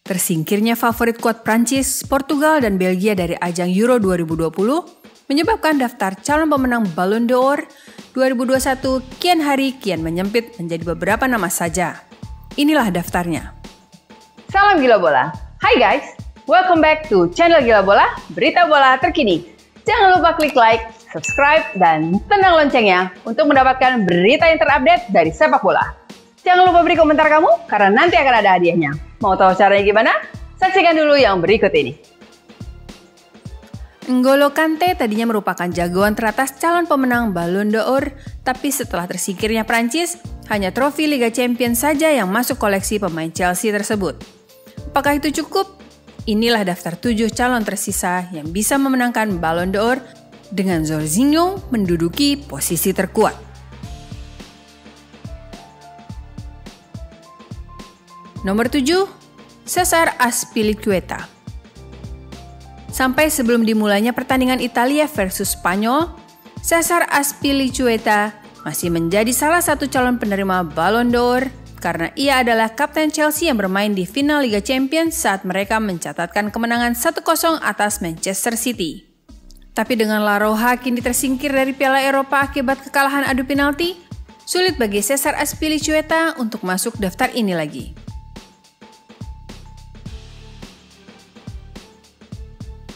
Tersingkirnya favorit kuat Prancis, Portugal, dan Belgia dari ajang Euro 2020 menyebabkan daftar calon pemenang Ballon d'Or 2021 kian hari kian menyempit menjadi beberapa nama saja. Inilah daftarnya. Salam Gila Bola. Hai guys, welcome back to channel Gila Bola, berita bola terkini. Jangan lupa klik like, subscribe, dan tendang loncengnya untuk mendapatkan berita yang terupdate dari sepak bola. Jangan lupa beri komentar kamu, karena nanti akan ada hadiahnya. Mau tahu caranya gimana? Saksikan dulu yang berikut ini. N'Golo Kante tadinya merupakan jagoan teratas calon pemenang Ballon d'Or, tapi setelah tersingkirnya Prancis, hanya trofi Liga Champions saja yang masuk koleksi pemain Chelsea tersebut. Apakah itu cukup? Inilah daftar 7 calon tersisa yang bisa memenangkan Ballon d'Or dengan Jorginho menduduki posisi terkuat. Nomor 7, Cesar Azpilicueta. Sampai sebelum dimulainya pertandingan Italia versus Spanyol, Cesar Azpilicueta masih menjadi salah satu calon penerima Ballon d'Or karena ia adalah kapten Chelsea yang bermain di final Liga Champions saat mereka mencatatkan kemenangan 1-0 atas Manchester City. Tapi dengan La Roja kini tersingkir dari Piala Eropa akibat kekalahan adu penalti, sulit bagi Cesar Azpilicueta untuk masuk daftar ini lagi.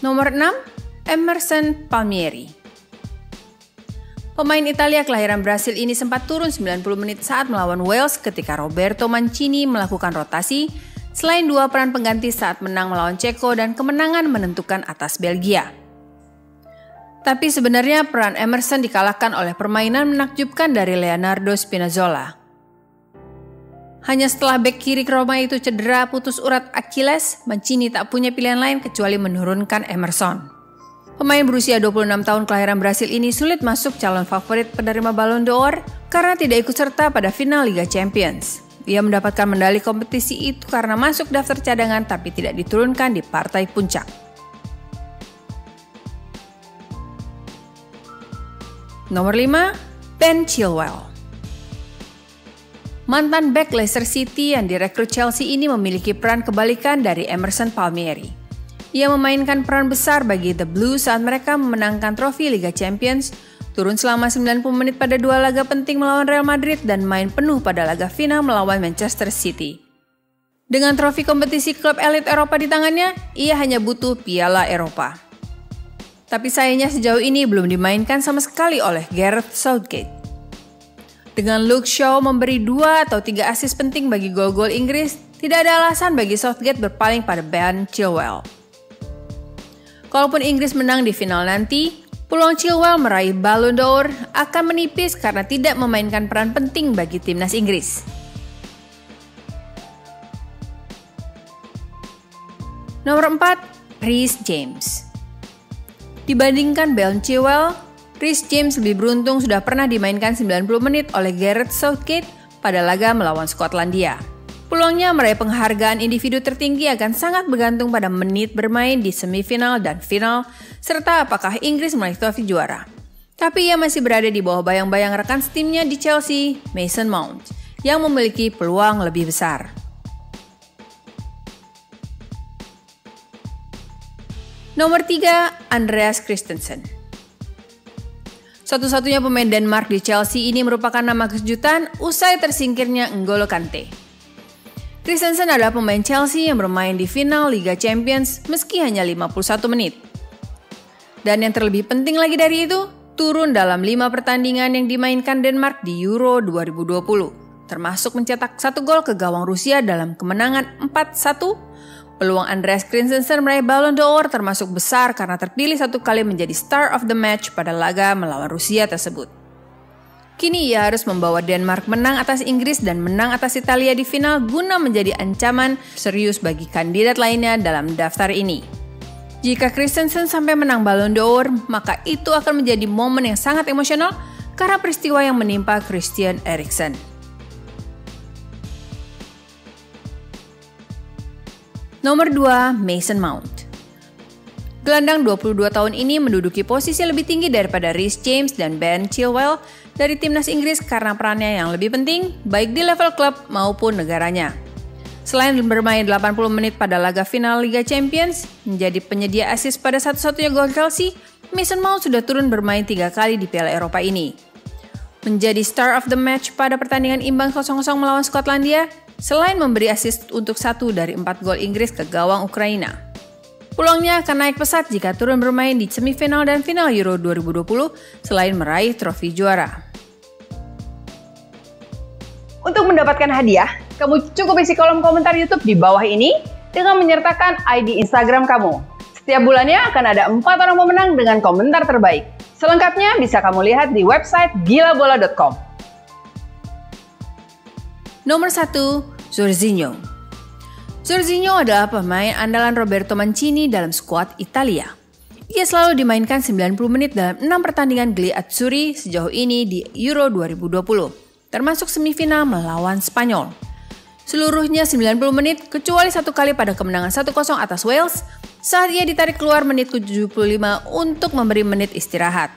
Nomor 6, Emerson Palmieri. Pemain Italia kelahiran Brasil ini sempat turun 90 menit saat melawan Wales ketika Roberto Mancini melakukan rotasi, selain 2 peran pengganti saat menang melawan Ceko dan kemenangan menentukan atas Belgia. Tapi sebenarnya peran Emerson dikalahkan oleh permainan menakjubkan dari Leonardo Spinazzola. Hanya setelah bek kiri Roma itu cedera putus urat Achilles, Mancini tak punya pilihan lain kecuali menurunkan Emerson. Pemain berusia 26 tahun kelahiran Brasil ini sulit masuk calon favorit penerima Ballon d'Or karena tidak ikut serta pada final Liga Champions. Ia mendapatkan medali kompetisi itu karena masuk daftar cadangan tapi tidak diturunkan di partai puncak. Nomor 5, Ben Chilwell. Mantan bek Leicester City yang direkrut Chelsea ini memiliki peran kebalikan dari Emerson Palmieri. Ia memainkan peran besar bagi The Blues saat mereka memenangkan trofi Liga Champions, turun selama 90 menit pada 2 laga penting melawan Real Madrid dan main penuh pada laga final melawan Manchester City. Dengan trofi kompetisi klub elit Eropa di tangannya, ia hanya butuh Piala Eropa. Tapi sayangnya sejauh ini belum dimainkan sama sekali oleh Gareth Southgate. Dengan Luke Shaw memberi 2 atau 3 assist penting bagi gol-gol Inggris, tidak ada alasan bagi Southgate berpaling pada Ben Chilwell. Kalaupun Inggris menang di final nanti, peluang Chilwell meraih Ballon d'Or akan menipis karena tidak memainkan peran penting bagi timnas Inggris. Nomor 4, Reece James. Dibandingkan Ben Chilwell, Reece James lebih beruntung sudah pernah dimainkan 90 menit oleh Gareth Southgate pada laga melawan Skotlandia. Peluangnya meraih penghargaan individu tertinggi akan sangat bergantung pada menit bermain di semifinal dan final, serta apakah Inggris meraih trofi juara. Tapi ia masih berada di bawah bayang-bayang rekan setimnya di Chelsea, Mason Mount, yang memiliki peluang lebih besar. Nomor 3, Andreas Christensen. Satu-satunya pemain Denmark di Chelsea ini merupakan nama kejutan usai tersingkirnya N'Golo Kante. Christensen adalah pemain Chelsea yang bermain di final Liga Champions meski hanya 51 menit. Dan yang terlebih penting lagi dari itu, turun dalam 5 pertandingan yang dimainkan Denmark di Euro 2020, termasuk mencetak 1 gol ke gawang Rusia dalam kemenangan 4-1. Peluang Andreas Christensen meraih Ballon d'Or termasuk besar karena terpilih 1 kali menjadi star of the match pada laga melawan Rusia tersebut. Kini ia harus membawa Denmark menang atas Inggris dan menang atas Italia di final guna menjadi ancaman serius bagi kandidat lainnya dalam daftar ini. Jika Christensen sampai menang Ballon d'Or, maka itu akan menjadi momen yang sangat emosional karena peristiwa yang menimpa Christian Eriksen. Nomor 2, Mason Mount. Gelandang 22 tahun ini menduduki posisi lebih tinggi daripada Reece James dan Ben Chilwell dari timnas Inggris karena perannya yang lebih penting baik di level klub maupun negaranya. Selain bermain 80 menit pada laga final Liga Champions, menjadi penyedia assist pada satu-satunya gol Chelsea, Mason Mount sudah turun bermain 3 kali di Piala Eropa ini. Menjadi star of the match pada pertandingan imbang 0-0 melawan Skotlandia, selain memberi assist untuk 1 dari 4 gol Inggris ke gawang Ukraina. Peluangnya akan naik pesat jika turun bermain di semifinal dan final Euro 2020 selain meraih trofi juara. Untuk mendapatkan hadiah, kamu cukup isi kolom komentar YouTube di bawah ini dengan menyertakan ID Instagram kamu. Setiap bulannya akan ada 4 orang pemenang dengan komentar terbaik. Selengkapnya bisa kamu lihat di website gilabola.com. Nomor 1, Jorginho. Jorginho adalah pemain andalan Roberto Mancini dalam skuad Italia. Ia selalu dimainkan 90 menit dalam 6 pertandingan Gli Azzurri sejauh ini di Euro 2020. Termasuk semifinal melawan Spanyol. Seluruhnya 90 menit kecuali 1 kali pada kemenangan 1-0 atas Wales saat ia ditarik keluar menit ke-75 untuk memberi menit istirahat.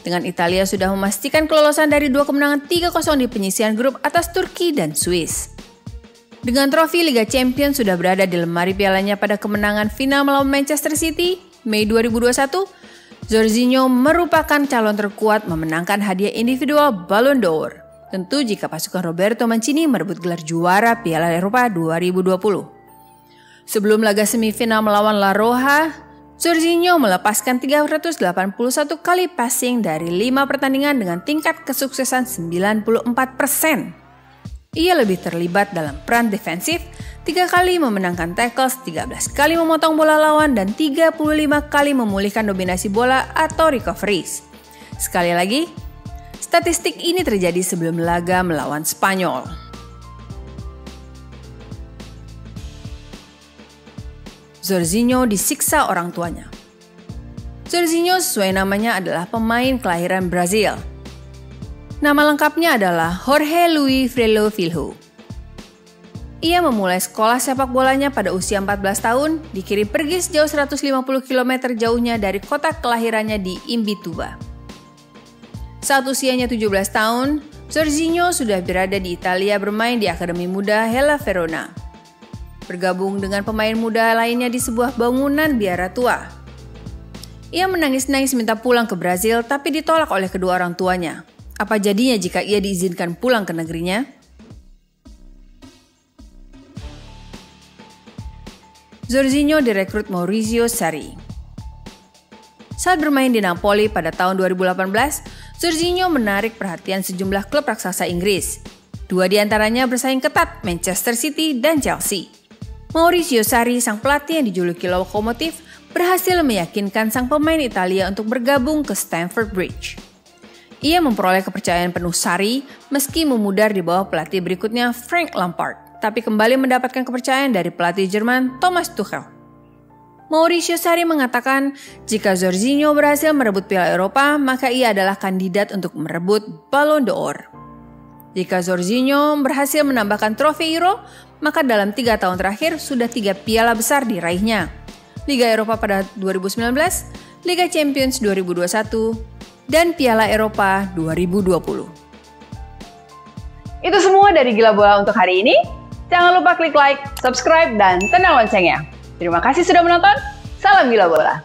Dengan Italia sudah memastikan kelolosan dari 2 kemenangan 3-0 di penyisihan grup atas Turki dan Swiss. Dengan trofi Liga Champions sudah berada di lemari pialanya pada kemenangan final melawan Manchester City Mei 2021, Jorginho merupakan calon terkuat memenangkan hadiah individual Ballon d'Or. Tentu jika pasukan Roberto Mancini merebut gelar juara Piala Eropa 2020. Sebelum laga semifinal melawan La Roja, Jorginho melepaskan 381 kali passing dari 5 pertandingan dengan tingkat kesuksesan 94%. Ia lebih terlibat dalam peran defensif, 3 kali memenangkan tackles, 13 kali memotong bola lawan, dan 35 kali memulihkan dominasi bola atau recoveries. Sekali lagi, statistik ini terjadi sebelum laga melawan Spanyol. Jorginho disiksa orang tuanya. Jorginho sesuai namanya adalah pemain kelahiran Brazil. Nama lengkapnya adalah Jorge Luis Frelo Filho. Ia memulai sekolah sepak bolanya pada usia 14 tahun, dikirim pergi sejauh 150 km jauhnya dari kota kelahirannya di Imbituba. Saat usianya 17 tahun, Jorginho sudah berada di Italia bermain di Akademi Muda Hellas Verona. Bergabung dengan pemain muda lainnya di sebuah bangunan biara tua. Ia menangis-nangis minta pulang ke Brazil tapi ditolak oleh kedua orang tuanya. Apa jadinya jika ia diizinkan pulang ke negerinya? Jorginho direkrut Maurizio Sarri. Saat bermain di Napoli pada tahun 2018, Jorginho menarik perhatian sejumlah klub raksasa Inggris. 2 di antaranya bersaing ketat, Manchester City dan Chelsea. Maurizio Sarri, sang pelatih yang dijuluki lokomotif, berhasil meyakinkan sang pemain Italia untuk bergabung ke Stamford Bridge. Ia memperoleh kepercayaan penuh Sarri meski memudar di bawah pelatih berikutnya Frank Lampard, tapi kembali mendapatkan kepercayaan dari pelatih Jerman Thomas Tuchel. Maurizio Sarri mengatakan jika Jorginho berhasil merebut Piala Eropa, maka ia adalah kandidat untuk merebut Ballon d'Or. Jika Jorginho berhasil menambahkan trofi Euro, maka dalam 3 tahun terakhir sudah 3 piala besar diraihnya. Liga Eropa pada 2019, Liga Champions 2021, dan Piala Eropa 2020. Itu semua dari Gila Bola untuk hari ini. Jangan lupa klik like, subscribe, dan tendang loncengnya. Terima kasih sudah menonton. Salam Gila Bola.